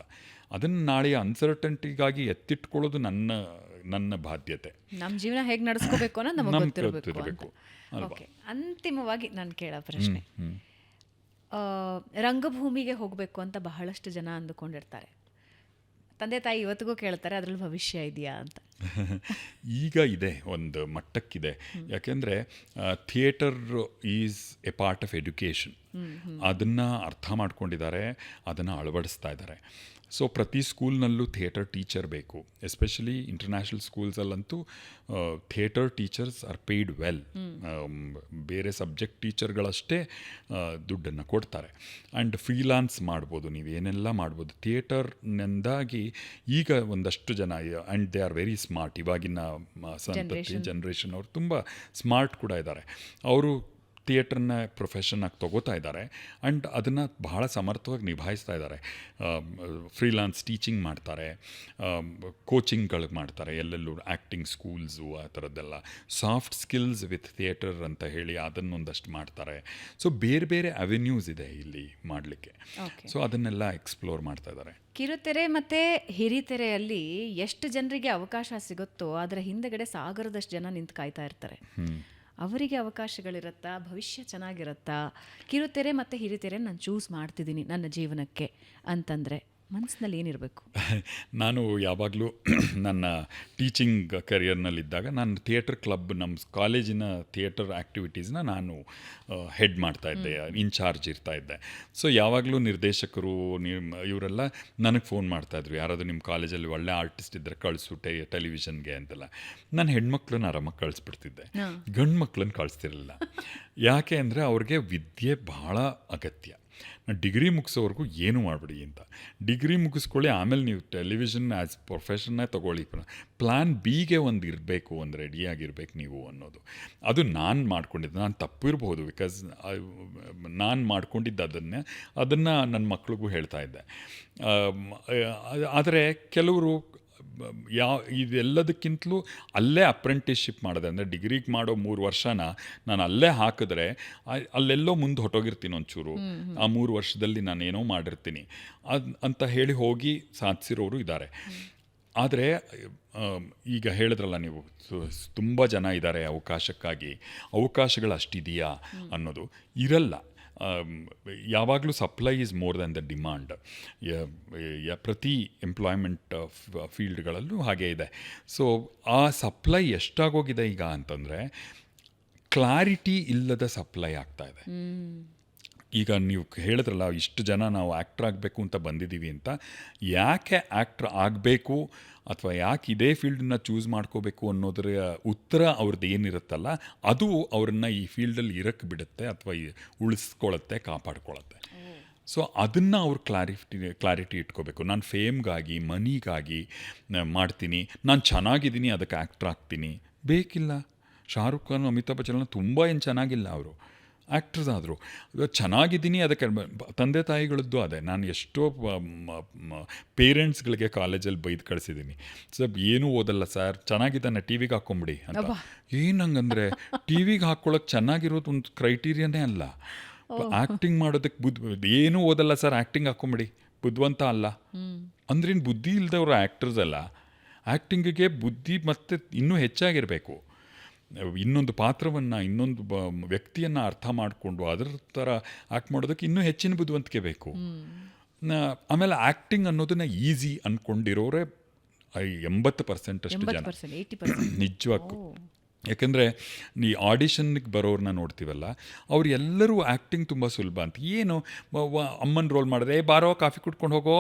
ಅದನ್ನು ನಾಳೆಯ ಅನ್ಸರ್ಟನ್ಟಿಗಾಗಿ ಎತ್ತಿಟ್ಕೊಳ್ಳೋದು ನನ್ನ ಬಾಧ್ಯತೆ. ನಮ್ಮ ಜೀವನ ಹೇಗೆ ನಡೆಸ್ಕೋಬೇಕು ಅನ್ನೋದು ನಮಗೆ ಗೊತ್ತಿರಬೇಕು. ಓಕೆ, ಅಂತಿಮವಾಗಿ ನಾನು ಕೇಳೋ ಪ್ರಶ್ನೆ, ರಂಗಭೂಮಿಗೆ ಹೋಗಬೇಕು ಅಂತ ಬಹಳಷ್ಟು ಜನ ಅಂದುಕೊಂಡಿರ್ತಾರೆ. ತಂದೆ ತಾಯಿ ಇವತ್ತಿಗೂ ಕೇಳ್ತಾರೆ, ಅದರಲ್ಲಿ ಭವಿಷ್ಯ ಇದೆಯಾ ಅಂತ. ಈಗ ಇದೆ, ಒಂದು ಮಟ್ಟಕ್ಕಿದೆ. ಯಾಕೆಂದರೆ theatre is a part of education. ಅದನ್ನು ಅರ್ಥ ಮಾಡ್ಕೊಂಡಿದ್ದಾರೆ, ಅದನ್ನು ಅಳವಡಿಸ್ತಾ ಇದ್ದಾರೆ. ಸೊ ಪ್ರತಿ ಸ್ಕೂಲ್ನಲ್ಲೂ ಥಿಯೇಟರ್ ಟೀಚರ್ ಬೇಕು. ಎಸ್ಪೆಷಲಿ ಇಂಟರ್ನ್ಯಾಷನಲ್ ಸ್ಕೂಲ್ಸಲ್ಲಂತೂ theatre teachers are paid well. ಬೇರೆ ಸಬ್ಜೆಕ್ಟ್ ಟೀಚರ್ಗಳಷ್ಟೇ ದುಡ್ಡನ್ನು ಕೊಡ್ತಾರೆ. ಆ್ಯಂಡ್ ಫ್ರೀಲಾನ್ಸ್ ಮಾಡ್ಬೋದು, ನೀವೇನೆಲ್ಲ ಮಾಡ್ಬೋದು. ಥಿಯೇಟರ್ನಿಂದಾಗಿ ಈಗ ಒಂದಷ್ಟು ಜನ, and they are very smart. ಇವಾಗಿನ ಸಂತತಿ ಜನ್ರೇಷನ್ ಅವರು ತುಂಬ ಸ್ಮಾರ್ಟ್ ಕೂಡ ಇದ್ದಾರೆ. ಅವರು ಥಿಯೇಟ್ರನ್ನ ಪ್ರೊಫೆಷನ್ನಾಗಿ ತೊಗೋತಾ ಇದ್ದಾರೆ ಆ್ಯಂಡ್ ಅದನ್ನು ಬಹಳ ಸಮರ್ಥವಾಗಿ ನಿಭಾಯಿಸ್ತಾ ಇದ್ದಾರೆ. ಫ್ರೀಲಾನ್ಸ್ ಟೀಚಿಂಗ್ ಮಾಡ್ತಾರೆ, ಕೋಚಿಂಗ್ಗಳಿಗೆ ಮಾಡ್ತಾರೆ, ಎಲ್ಲೆಲ್ಲೂ ಆ್ಯಕ್ಟಿಂಗ್ ಸ್ಕೂಲ್ಸು ಆ ಥರದ್ದೆಲ್ಲ. ಸಾಫ್ಟ್ ಸ್ಕಿಲ್ಸ್ ವಿತ್ ಥಿಯೇಟರ್ ಅಂತ ಹೇಳಿ ಅದನ್ನೊಂದಷ್ಟು ಮಾಡ್ತಾರೆ. ಸೊ ಬೇರೆ ಬೇರೆ ಅವೆನ್ಯೂಸ್ ಇದೆ ಇಲ್ಲಿ ಮಾಡಲಿಕ್ಕೆ. ಸೊ ಅದನ್ನೆಲ್ಲ ಎಕ್ಸ್ಪ್ಲೋರ್ ಮಾಡ್ತಾ ಇದ್ದಾರೆ. ಕಿರುತೆರೆ ಮತ್ತು ಹಿರಿತೆರೆಯಲ್ಲಿ ಎಷ್ಟು ಜನರಿಗೆ ಅವಕಾಶ ಸಿಗುತ್ತೋ ಅದರ ಹಿಂದೆಗಡೆ ಸಾಗರದಷ್ಟು ಜನ ನಿಂತು ಕಾಯ್ತಾ ಇರ್ತಾರೆ. ಅವರಿಗೆ ಅವಕಾಶಗಳಿರುತ್ತಾ? ಭವಿಷ್ಯ ಚೆನ್ನಾಗಿರುತ್ತಾ? ಕಿರುತೆರೆ ಮತ್ತು ಹಿರಿತೆರೆ ನಾನು ಚೂಸ್ ಮಾಡ್ತಿದ್ದೀನಿ ನನ್ನ ಜೀವನಕ್ಕೆ ಅಂತಂದರೆ ಮನಸ್ಸಿನಲ್ಲಿ ಏನಿರಬೇಕು? ನಾನು ಯಾವಾಗಲೂ ನನ್ನ ಟೀಚಿಂಗ್ ಕರಿಯರ್ನಲ್ಲಿದ್ದಾಗ ನಾನು ಥಿಯೇಟರ್ ಕ್ಲಬ್, ನಮ್ಮ ಕಾಲೇಜಿನ ಥಿಯೇಟರ್ ಆ್ಯಕ್ಟಿವಿಟೀಸ್ನ ನಾನು ಹೆಡ್ ಮಾಡ್ತಾಯಿದ್ದೆ, ಇನ್ಚಾರ್ಜ್ ಇರ್ತಾಯಿದ್ದೆ. ಸೊ ಯಾವಾಗಲೂ ನಿರ್ದೇಶಕರು ಇವರೆಲ್ಲ ನನಗೆ ಫೋನ್ ಮಾಡ್ತಾಯಿದ್ರು, ಯಾರಾದರೂ ನಿಮ್ಮ ಕಾಲೇಜಲ್ಲಿ ಒಳ್ಳೆ ಆರ್ಟಿಸ್ಟ್ ಇದ್ದರೆ ಕಳಿಸು ಟೆಲಿವಿಷನ್ಗೆ ಅಂತೆಲ್ಲ. ನಾನು ಹೆಣ್ಮಕ್ಳನ್ನ ಆರಾಮಾಗಿ ಕಳಿಸ್ಬಿಡ್ತಿದ್ದೆ, ಗಂಡು ಮಕ್ಳನ್ನ ಕಳಿಸ್ತಿರಲಿಲ್ಲ. ಯಾಕೆ ಅಂದರೆ ಅವ್ರಿಗೆ ವಿದ್ಯೆ ಭಾಳ ಅಗತ್ಯ. ಡಿಗ್ರಿ ಮುಗಿಸೋವರೆಗೂ ಏನೂ ಮಾಡಬೇಡಿ ಅಂತ. ಡಿಗ್ರಿ ಮುಗಿಸ್ಕೊಳ್ಳಿ, ಆಮೇಲೆ ನೀವು ಟೆಲಿವಿಷನ್ ಆ್ಯಸ್ ಪ್ರೊಫೆಷನ್ನೇ ತೊಗೊಳ್ಳಿ. ಪ್ಲ್ಯಾನ್ ಬಿಗೆ ಒಂದು ಇರಬೇಕು, ಒಂದು ರೆಡಿಯಾಗಿರ್ಬೇಕು ನೀವು ಅನ್ನೋದು. ಅದು ನಾನು ಮಾಡ್ಕೊಂಡಿದ್ದು. ನಾನು ತಪ್ಪಿರ್ಬೋದು, ಬಿಕಾಸ್ ನಾನು ಮಾಡ್ಕೊಂಡಿದ್ದು ಅದನ್ನು ನನ್ನ ಮಕ್ಳಿಗೂ ಹೇಳ್ತಾ ಇದ್ದೆ. ಆದರೆ ಕೆಲವರು ಇದೆಲ್ಲದಕ್ಕಿಂತಲೂ ಅಲ್ಲೇ ಅಪ್ರೆಂಟಿಸ್ಶಿಪ್ ಮಾಡಿದೆ. ಅಂದರೆ ಡಿಗ್ರಿಗೆ ಮಾಡೋ 3 ವರ್ಷನ ನಾನು ಅಲ್ಲೇ ಹಾಕಿದ್ರೆ ಅಲ್ಲೆಲ್ಲೋ ಮುಂದೆ ಹೊಟ್ಟೋಗಿರ್ತೀನಿ ಒಂಚೂರು, ಆ 3 ವರ್ಷದಲ್ಲಿ ನಾನು ಏನೋ ಮಾಡಿರ್ತೀನಿ ಅಂತ ಹೇಳಿ ಹೋಗಿ ಸಾಧಿಸಿರೋರು ಇದ್ದಾರೆ. ಆದರೆ ಈಗ ಹೇಳಿದ್ರಲ್ಲ ನೀವು, ತುಂಬ ಜನ ಇದ್ದಾರೆ ಅವಕಾಶಕ್ಕಾಗಿ. ಅವಕಾಶಗಳು ಅಷ್ಟಿದೆಯಾ ಅನ್ನೋದು ಇರಲ್ಲ. ಯಾವಾಗಲೂ supply is more than the demand. ಪ್ರತಿ ಎಂಪ್ಲಾಯ್ಮೆಂಟ್ ಫೀಲ್ಡ್ಗಳಲ್ಲೂ ಹಾಗೇ ಇದೆ. ಸೊ ಆ ಸಪ್ಲೈ ಎಷ್ಟಾಗೋಗಿದೆ ಈಗ ಅಂತಂದರೆ, ಕ್ಲಾರಿಟಿ ಇಲ್ಲದ ಸಪ್ಲೈ ಆಗ್ತಾಯಿದೆ. ಈಗ ನೀವು ಹೇಳಿದ್ರಲ್ಲ ಇಷ್ಟು ಜನ ನಾವು ಆ್ಯಕ್ಟ್ರ್ ಆಗಬೇಕು ಅಂತ ಬಂದಿದ್ದೀವಿ ಅಂತ, ಯಾಕೆ ಆ್ಯಕ್ಟ್ರ್ ಆಗಬೇಕು ಅಥವಾ ಯಾಕೆ ಇದೇ ಫೀಲ್ಡನ್ನ ಚೂಸ್ ಮಾಡ್ಕೋಬೇಕು ಅನ್ನೋದರ ಉತ್ತರ ಅವ್ರದ್ದು ಏನಿರುತ್ತಲ್ಲ ಅದು ಅವ್ರನ್ನ ಈ ಫೀಲ್ಡಲ್ಲಿ ಇರಕ್ಕೆ ಬಿಡುತ್ತೆ ಅಥವಾ ಉಳಿಸ್ಕೊಳ್ಳುತ್ತೆ, ಕಾಪಾಡ್ಕೊಳ್ಳುತ್ತೆ. ಸೊ ಅದನ್ನು ಅವ್ರು ಕ್ಲಾರಿಟಿ ಇಟ್ಕೋಬೇಕು. ನಾನು ಫೇಮ್ಗಾಗಿ ಮನಿಗಾಗಿ ಮಾಡ್ತೀನಿ, ನಾನು ಚೆನ್ನಾಗಿದ್ದೀನಿ ಅದಕ್ಕೆ ಆ್ಯಕ್ಟ್ರ್ ಆಗ್ತೀನಿ, ಬೇಕಿಲ್ಲ. ಶಾರುಖ್ ಖಾನ್, ಅಮಿತಾಬ್ ಬಚ್ಚನ್ ತುಂಬ ಏನು ಚೆನ್ನಾಗಿಲ್ಲ, ಅವರು ಆ್ಯಕ್ಟ್ರಸ್ ಆದರು. ಚೆನ್ನಾಗಿದ್ದೀನಿ ಅದಕ್ಕೆ. ತಂದೆ ತಾಯಿಗಳದ್ದು ಅದೇ. ನಾನು ಎಷ್ಟೋ ಪೇರೆಂಟ್ಸ್ಗಳಿಗೆ ಕಾಲೇಜಲ್ಲಿ ಬೈದು ಕಳಿಸಿದ್ದೀನಿ, ಸರ್ ಏನೂ ಓದಲ್ಲ ಸರ್, ಚೆನ್ನಾಗಿದ್ದಾನೆ ಟಿ ವಿಗೆ ಹಾಕ್ಕೊಂಬಿಡಿ ಅಂತ. ಏನು ಹಂಗಂದರೆ ಟಿ ವಿಗೆ ಹಾಕ್ಕೊಳ್ಳೋಕೆ ಚೆನ್ನಾಗಿರೋದು ಒಂದು ಕ್ರೈಟೀರಿಯಾನೇ ಅಲ್ಲ. ಆ್ಯಕ್ಟಿಂಗ್ ಮಾಡೋದಕ್ಕೆ ಏನೂ ಓದಲ್ಲ ಸರ್, ಆ್ಯಕ್ಟಿಂಗ್ ಹಾಕ್ಕೊಂಬಿಡಿ, ಬುದ್ಧಿವಂತ ಅಲ್ಲ ಅಂದ್ರೇನು? ಬುದ್ಧಿ ಇಲ್ಲದವರು ಆ್ಯಕ್ಟರ್ಸ್ ಅಲ್ಲ. ಆ್ಯಕ್ಟಿಂಗಿಗೆ ಬುದ್ಧಿ ಮತ್ತು ಇನ್ನೂ ಹೆಚ್ಚಾಗಿರಬೇಕು. ಇನ್ನೊಂದು ಪಾತ್ರವನ್ನು, ಇನ್ನೊಂದು ವ್ಯಕ್ತಿಯನ್ನು ಅರ್ಥ ಮಾಡಿಕೊಂಡು ಅದರ ಥರ ಆ್ಯಕ್ಟ್ ಮಾಡೋದಕ್ಕೆ ಇನ್ನೂ ಹೆಚ್ಚಿನ ಬುದ್ಧಿವಂತಿಕೆ ಬೇಕು. ಆಮೇಲೆ ಆ್ಯಕ್ಟಿಂಗ್ ಅನ್ನೋದನ್ನು ಈಸಿ ಅಂದ್ಕೊಂಡಿರೋರೆ 80% ಅಷ್ಟು ಜನ ನಿಜವಾಗೂ. ಯಾಕೆಂದರೆ ಈ ಆಡಿಷನ್ಗೆ ಬರೋರನ್ನ ನೋಡ್ತೀವಲ್ಲ, ಅವ್ರು ಎಲ್ಲರೂ ಆ್ಯಕ್ಟಿಂಗ್ ತುಂಬ ಸುಲಭ ಅಂತ. ಏನು ಅಮ್ಮನ ರೋಲ್ ಮಾಡಿದ್ರೆ ಬಾರೋ ಕಾಫಿ ಕುಟ್ಕೊಂಡು ಹೋಗೋ,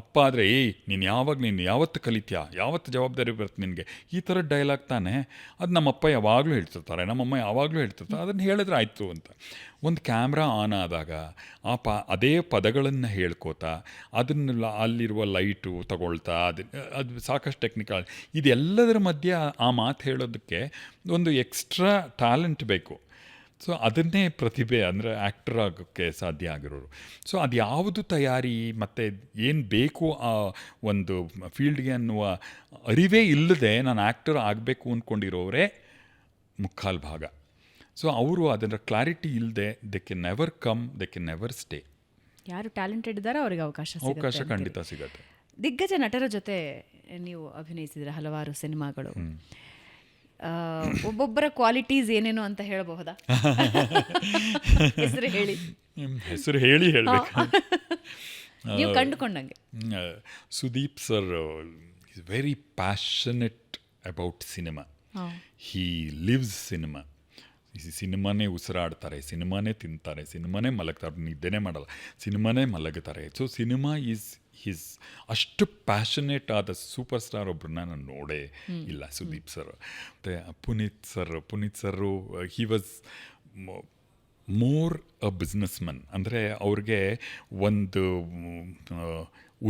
ಅಪ್ಪ ಆದರೆ ನೀನು ಯಾವತ್ತು ಕಲಿತೀಯಾ, ಯಾವತ್ತು ಜವಾಬ್ದಾರಿ ಬರುತ್ತೆ ನಿನಗೆ, ಈ ಥರ ಡೈಲಾಗ್ ತಾನೆ. ಅದು ನಮ್ಮಪ್ಪ ಯಾವಾಗಲೂ ಹೇಳ್ತಿರ್ತಾರೆ, ನಮ್ಮಮ್ಮ ಯಾವಾಗಲೂ ಹೇಳ್ತಿರ್ತಾರೆ, ಅದನ್ನು ಹೇಳಿದ್ರೆ ಆಯಿತು ಅಂತ. ಒಂದು ಕ್ಯಾಮ್ರಾ ಆನ್ ಆದಾಗ ಅದೇ ಪದಗಳನ್ನು ಹೇಳ್ಕೋತಾ ಅದನ್ನೆಲ್ಲ ಅಲ್ಲಿರುವ ಲೈಟು ತಗೊಳ್ತಾ ಅದು ಸಾಕಷ್ಟು ಟೆಕ್ನಿಕಲ್, ಇದೆಲ್ಲದರ ಮಧ್ಯೆ ಆ ಮಾತು ಹೇಳೋದಕ್ಕೆ ಒಂದು ಎಕ್ಸ್ಟ್ರಾ ಟ್ಯಾಲೆಂಟ್ ಬೇಕು. ಸೊ ಅದನ್ನೇ ಪ್ರತಿಭೆ ಅಂದರೆ ಆ್ಯಕ್ಟರ್ ಆಗೋಕ್ಕೆ ಸಾಧ್ಯ ಆಗಿರೋರು. ಸೊ ಅದು ಯಾವುದು ತಯಾರಿ ಮತ್ತು ಏನು ಬೇಕು ಆ ಒಂದು ಫೀಲ್ಡ್ಗೆ ಅನ್ನುವ ಅರಿವೇ ಇಲ್ಲದೆ ನಾನು ಆ್ಯಕ್ಟರ್ ಆಗಬೇಕು ಅಂದ್ಕೊಂಡಿರೋರೇ ಮುಕ್ಕಾಲು ಭಾಗ. ಸೊ ಅವರು ಅದರ ಕ್ಲಾರಿಟಿ ಇಲ್ಲದೆ they can never come, they can never stay. ಯಾರು ಟ್ಯಾಲೆಂಟೆಡ್ ಇದ್ದಾರೋ ಅವರಿಗೆ ಅವಕಾಶ ಖಂಡಿತ ಸಿಗುತ್ತೆ. ದಿಗ್ಗಜ ನಟರ ಜೊತೆ ನೀವು ಅಭಿನಯಿಸಿದ್ರೆ ಹಲವಾರು ಸಿನಿಮಾಗಳು. ಒಬ್ಬೊಬ್ಬರ ಕ್ವಾಲಿಟೀಸ್ ಏನೇನು ಅಂತ ಹೇಳಬಹುದಾ? ಹೆಸರು ಹೇಳಿ. ಹೆಸರು ಹೇಳಿ ಹೇಳಬೇಕು. ನೀವು ಕಂಡುಕೊಂಡಂಗೆ Sudeep sir is very passionate about cinema. He lives cinema. ಸಿನಿಮಾನೇ ಉಸಿರಾಡ್ತಾರೆ, ಸಿನಿಮಾನೇ ತಿಂತಾರೆ, ಸಿನಿಮಾನೇ ಮಲಗ್ತಾರೆ, ನಿದ್ದೆನೇ ಮಾಡಲ್ಲ, ಸಿನಿಮಾನೇ ಮಲಗುತ್ತಾರೆ. ಸೊ ಸಿನಿಮಾ ಈಸ್ ಅಷ್ಟು ಪ್ಯಾಷನೇಟ್ ಆದ ಸೂಪರ್ ಸ್ಟಾರ್ ಒಬ್ಬರನ್ನ ನಾನು ನೋಡೇ ಇಲ್ಲ, ಸುದೀಪ್ ಸರ್. ಮತ್ತು Puneeth sir he was more a businessman. ಅಂದರೆ ಅವ್ರಿಗೆ ಒಂದು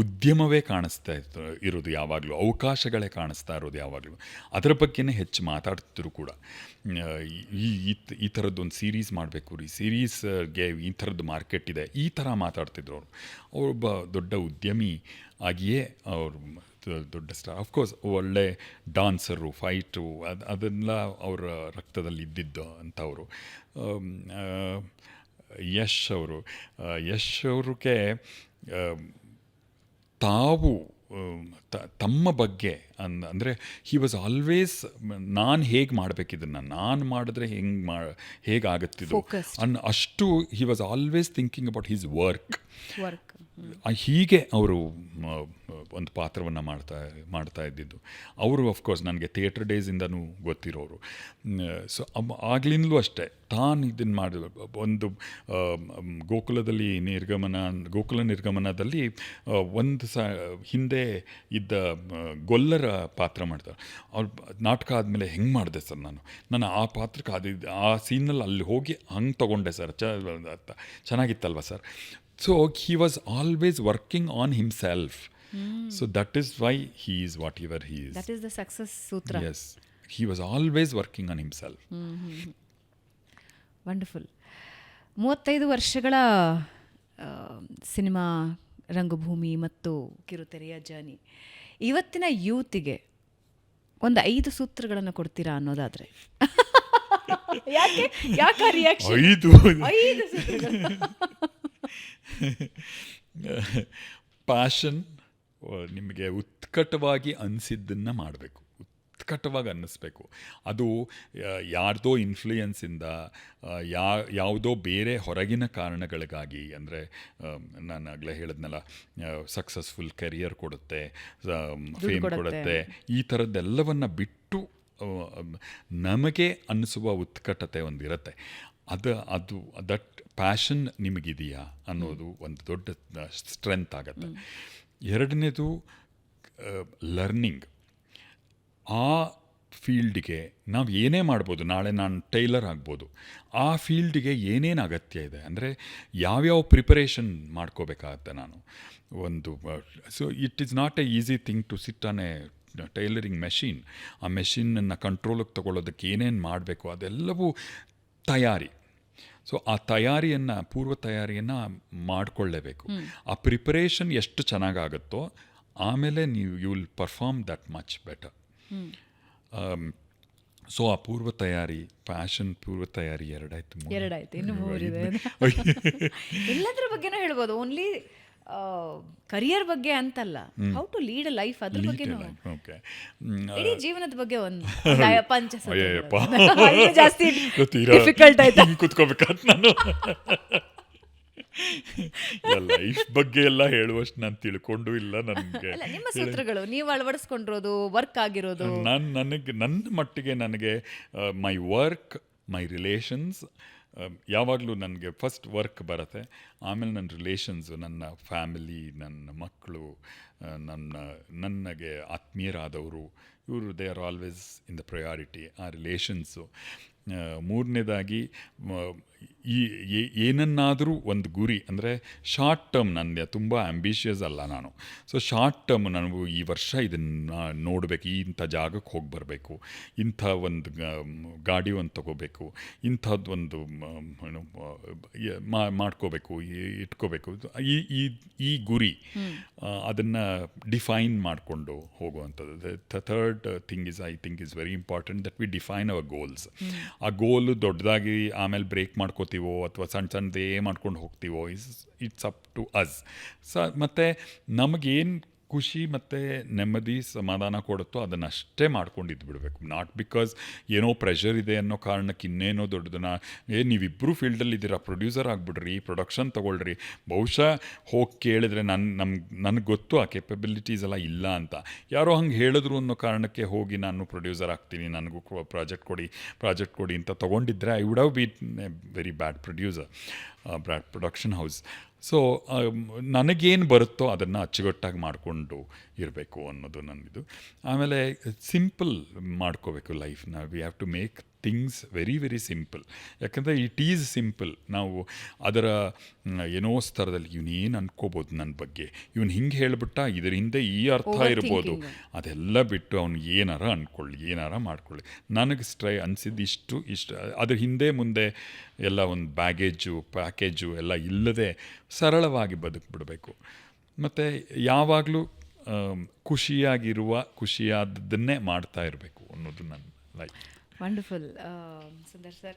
ಉದ್ಯಮವೇ ಕಾಣಿಸ್ತಾ ಇರೋದು ಯಾವಾಗಲೂ, ಅವಕಾಶಗಳೇ ಕಾಣಿಸ್ತಾ ಇರೋದು ಯಾವಾಗಲೂ. ಅದರ ಬಗ್ಗೆನೇ ಹೆಚ್ಚು ಮಾತಾಡ್ತಿದ್ರು ಕೂಡ. ಈ ಥರದ್ದೊಂದು ಸೀರೀಸ್ ಮಾಡಬೇಕು ರೀ, ಸೀರೀಸ್ಗೆ ಈ ಥರದ್ದು ಮಾರ್ಕೆಟ್ ಇದೆ, ಈ ಥರ ಮಾತಾಡ್ತಿದ್ರು ಅವರು. ಅವರೊಬ್ಬ ದೊಡ್ಡ ಉದ್ಯಮಿ ಆಗಿಯೇ ಅವರು ದೊಡ್ಡ ಸ್ಟಾರ್. ಅಫ್ಕೋರ್ಸ್ ಒಳ್ಳೆ ಡಾನ್ಸರು, ಫೈಟು, ಅದೆಲ್ಲ ಅವರ ರಕ್ತದಲ್ಲಿ ಇದ್ದಿದ್ದು ಅಂಥವರು. ಯಶ್ ಅವ್ರಿಗೆ ತಾವು ತಮ್ಮ ಬಗ್ಗೆ ಅಂದರೆ ಹಿ ವಾಸ್ ಆಲ್ವೇಸ್ ನಾನು ಹೇಗೆ ಮಾಡಬೇಕಿದ್ದನ್ನು, ನಾನು ಮಾಡಿದ್ರೆ ಹೇಗಾಗುತ್ತಿದ್ದು ಅಷ್ಟು he was always thinking about his work. ಹೀಗೆ ಅವರು ಒಂದು ಪಾತ್ರವನ್ನು ಮಾಡ್ತಾ ಇದ್ದಿದ್ದು. ಅವರು ಅಫ್ಕೋರ್ಸ್ ನನಗೆ ಥಿಯೇಟರ್ ಡೇಸಿಂದನೂ ಗೊತ್ತಿರೋರು. ಸೊ ಆಗ್ಲಿಂದಲೂ ಅಷ್ಟೇ ತಾನು ಇದನ್ನು ಮಾಡಿದ ಒಂದು ಗೋಕುಲ ನಿರ್ಗಮನದಲ್ಲಿ ಒಂದು ಹಿಂದೆ ಇದ್ದ ಗೊಲ್ಲರ ಪಾತ್ರ ಮಾಡ್ತಾರೆ. ಅವ್ರು ನಾಟಕ ಆದಮೇಲೆ ಹೆಂಗೆ ಮಾಡಿದೆ ಸರ್, ನಾನು ಆ ಪಾತ್ರಕ್ಕೆ ಆ ಸೀನಲ್ಲಿ ಅಲ್ಲಿ ಹೋಗಿ ಹಂಗೆ ತೊಗೊಂಡೆ ಸರ್, ಚೆನ್ನಾಗಿತ್ತಲ್ವ sir. So he was always working on himself. So that is why he is whatever he is. That is the success sutra. Yes. He was always working on himself. Wonderful. 35 ವರ್ಷಗಳ cinema ರಂಗಭೂಮಿ ಮತ್ತು ಕಿರುತೆರೆಯ journey. ಇವತ್ತಿನ ಯೂತಿಗೆ ಒಂದು 5 ಸೂತ್ರಗಳನ್ನು ಕೊಡ್ತೀರಾ ಅನ್ನೋದಾದರೆ? ಯಾಕೆ reaction? 5 ಸೂತ್ರಗಳು. ಪ್ಯಾಷನ್, ನಿಮಗೆ ಉತ್ಕಟವಾಗಿ ಅನಿಸಿದ್ದನ್ನು ಮಾಡಬೇಕು, ಉತ್ಕಟವಾಗಿ ಅನ್ನಿಸ್ಬೇಕು. ಅದು ಯಾರ್ದೋ ಇನ್ಫ್ಲೂಯೆನ್ಸಿಂದ, ಯಾವುದೋ ಬೇರೆ ಹೊರಗಿನ ಕಾರಣಗಳಿಗಾಗಿ, ಅಂದರೆ ನಾನು ಆಗಲೇ ಹೇಳಿದ್ನಲ್ಲ, ಸಕ್ಸಸ್ಫುಲ್ ಕೆರಿಯರ್ ಕೊಡುತ್ತೆ, ಫೇಮ್ ಕೊಡುತ್ತೆ, ಈ ಥರದ್ದೆಲ್ಲವನ್ನು ಬಿಟ್ಟು ನಮಗೆ ಅನ್ನಿಸುವ ಉತ್ಕಟತೆ ಒಂದಿರುತ್ತೆ. ಅದು ದಟ್ ಪ್ಯಾಷನ್ ನಿಮಗಿದೆಯಾ ಅನ್ನೋದು ಒಂದು ದೊಡ್ಡ ಸ್ಟ್ರೆಂತ್ ಆಗುತ್ತೆ. ಎರಡನೇದು ಲರ್ನಿಂಗ್. ಆ ಫೀಲ್ಡ್ಗೆ ನಾವು ಏನೇ ಮಾಡ್ಬೋದು. ನಾಳೆ ನಾನು ಟೈಲರ್ ಆಗ್ಬೋದು. ಆ ಫೀಲ್ಡ್ಗೆ ಏನೇನು ಅಗತ್ಯ ಇದೆ ಅಂದರೆ ಯಾವ್ಯಾವ ಪ್ರಿಪರೇಷನ್ ಮಾಡ್ಕೋಬೇಕಾಗತ್ತೆ ನಾನು ಒಂದು. So it is not a easy thing to sit on a tailoring machine. ಆ ಮೆಷಿನನ್ನು ಕಂಟ್ರೋಲಿಗೆ ತಗೊಳ್ಳೋದಕ್ಕೆ ಏನೇನು ಮಾಡಬೇಕು ಅದೆಲ್ಲವೂ ತಯಾರಿ. ಸೊ ಆ ತಯಾರಿಯನ್ನು, ಪೂರ್ವ ತಯಾರಿಯನ್ನು ಮಾಡಿಕೊಳ್ಳೇಬೇಕು. ಆ ಪ್ರಿಪರೇಷನ್ ಎಷ್ಟು ಚೆನ್ನಾಗಾಗುತ್ತೋ ಆಮೇಲೆ you will perform that much better. So ಆ ಪೂರ್ವ ತಯಾರಿ, ಪ್ಯಾಷನ್, ಪೂರ್ವ ತಯಾರಿ ಎರಡಾಯ್ತು, ಇನ್ನು ಮೂರಿದೆ. ಎಲ್ಲದ್ರ ಬಗ್ಗೆನೂ ಹೇಳ್ಬೋದು, ಓನ್ಲಿ ಕರಿಯರ್ ಬಗ್ಗೆ ಅಂತಲ್ಲ, how to lead a life ಅದ್ರ ಬಗ್ಗೆ, ಇಡೀ ಜೀವನದ ಬಗ್ಗೆ ಒಂದು ಜಾಸ್ತಿ ಡಿಫಿಕಲ್ಟ್ ಆಯ್ತು ಕೂತ್ಕೋಬೇಕಾದ್ ನಾನು. ಲೈಫ್ ಬಗ್ಗೆ ಎಲ್ಲ ಹೇಳುವಷ್ಟು ನಾನು ತಿಳ್ಕೊಂಡು ಇಲ್ಲ. ನನಗೆ ನಿಮ್ಮ ಸೂತ್ರಗಳು ನೀವು ಅಳವಡಿಸ್ಕೊಂಡಿರೋದು, ವರ್ಕ್ ಆಗಿರೋದು, ನನ್ನ ಮಟ್ಟಿಗೆ ನನಗೆ ಮೈ ವರ್ಕ್, ಮೈ ರಿಲೇಷನ್ಸ್, ಯಾವಾಗಲೂ ನನಗೆ ಫಸ್ಟ್ ವರ್ಕ್ ಬರುತ್ತೆ, ಆಮೇಲೆ ನನ್ನ ರಿಲೇಷನ್ಸು, ನನ್ನ ಫ್ಯಾಮಿಲಿ, ನನ್ನ ಮಕ್ಕಳು, ನನಗೆ ಆತ್ಮೀಯರಾದವರು, ಇವರು they are always in the priority. ಆ ರಿಲೇಷನ್ಸು. ಮೂರನೇದಾಗಿ ಏನನ್ನಾದರೂ ಒಂದು ಗುರಿ ಅಂದರೆ ಶಾರ್ಟ್ ಟರ್ಮ್. ನನಗೆ ತುಂಬ ಆ್ಯಂಬಿಷಿಯಸ್ ಅಲ್ಲ ನಾನು. ಸೊ ಶಾರ್ಟ್ ಟರ್ಮ್ ನನಗೂ ಈ ವರ್ಷ ಇದನ್ನು ನೋಡಬೇಕು, ಇಂಥ ಜಾಗಕ್ಕೆ ಹೋಗಿ ಬರಬೇಕು, ಇಂಥ ಒಂದು ಗಾಡಿ ಒಂದು ತೊಗೋಬೇಕು, ಇಂಥದ್ದೊಂದು ಮಾಡ್ಕೋಬೇಕು, ಇಟ್ಕೋಬೇಕು. ಈ ಗುರಿ ಅದನ್ನು ಡಿಫೈನ್ ಮಾಡಿಕೊಂಡು ಹೋಗುವಂಥದ್ದು. Third thing is, I think is very important that we define our goals. ಆ ಗೋಲು ದೊಡ್ಡದಾಗಿ ಆಮೇಲೆ ಬ್ರೇಕ್ ಮಾಡ್ಕೋತೀವೋ ಅಥವಾ ಸಣ್ಣದೇ ಮಾಡ್ಕೊಂಡು ಹೋಗ್ತೀವೋ, ಇಟ್ಸ್ ಅಪ್ ಟು ಅಸ್. ಮತ್ತು ನಮಗೇನು ಖುಷಿ ಮತ್ತು ನೆಮ್ಮದಿ, ಸಮಾಧಾನ ಕೊಡುತ್ತೋ ಅದನ್ನಷ್ಟೇ ಮಾಡ್ಕೊಂಡಿದ್ದು ಬಿಡಬೇಕು. ನಾಟ್ ಬಿಕಾಸ್ ಏನೋ ಪ್ರೆಷರ್ ಇದೆ ಅನ್ನೋ ಕಾರಣಕ್ಕೆ ಇನ್ನೇನೋ ದೊಡ್ಡದನ್ನ ನೀವಿಬ್ಬರು ಫೀಲ್ಡಲ್ಲಿದ್ದೀರಾ, ಪ್ರೊಡ್ಯೂಸರ್ ಆಗಿಬಿಡ್ರಿ, ಪ್ರೊಡಕ್ಷನ್ ತೊಗೊಳ್ರಿ. ಬಹುಶಃ ಹೋಗಿ ಕೇಳಿದ್ರೆ ನನಗೆ ಗೊತ್ತು ಆ ಕೆಪಬಿಲಿಟೀಸ್ ಎಲ್ಲ ಇಲ್ಲ ಅಂತ. ಯಾರೋ ಹಂಗೆ ಹೇಳಿದ್ರು ಅನ್ನೋ ಕಾರಣಕ್ಕೆ ಹೋಗಿ ನಾನು ಪ್ರೊಡ್ಯೂಸರ್ ಆಗ್ತೀನಿ, ನನಗೂ ಪ್ರಾಜೆಕ್ಟ್ ಕೊಡಿ ಅಂತ ತೊಗೊಂಡಿದ್ರೆ I would have been a very bad producer, bad production house. So ನನಗೇನು ಬರುತ್ತೋ ಅದನ್ನು ಅಚ್ಚುಕಟ್ಟಾಗಿ ಮಾಡಿಕೊಂಡು ಇರಬೇಕು ಅನ್ನೋದು ನನ್ನದು. ಆಮೇಲೆ ಸಿಂಪಲ್ ಮಾಡ್ಕೋಬೇಕು ಲೈಫ್ನ. We have to make things very very simple. ಯಾಕಂದರೆ ಇಟ್ ಈಸ್ ಸಿಂಪಲ್. ನಾವು ಅದರ ಏನೋ ಸ್ತರದಲ್ಲಿ ಇವನೇನು ಅನ್ಕೋಬೋದು ನನ್ನ ಬಗ್ಗೆ, ಇವನು ಹಿಂಗೆ ಹೇಳಿಬಿಟ್ಟ, ಇದರ ಹಿಂದೆ ಈ ಅರ್ಥ ಇರ್ಬೋದು, ಅದೆಲ್ಲ ಬಿಟ್ಟು ಅವನು ಏನಾರ ಅಂದ್ಕೊಳ್ಳಿ, ಏನಾರ ಮಾಡ್ಕೊಳ್ಳಿ. ನನಗೆ ಅನಿಸಿದ್ದು ಇಷ್ಟು ಅದ್ರ ಹಿಂದೆ ಮುಂದೆ ಎಲ್ಲ ಒಂದು ಪ್ಯಾಕೇಜು ಎಲ್ಲ ಇಲ್ಲದೆ ಸರಳವಾಗಿ ಬದುಕಿಬಿಡಬೇಕು. ಮತ್ತು ಯಾವಾಗಲೂ ಖುಷಿಯಾದದ್ದನ್ನೇ ಮಾಡ್ತಾ ಇರಬೇಕು ಅನ್ನೋದು ನನ್ನ ಲೈಫ್. Wonderful Sundar sir.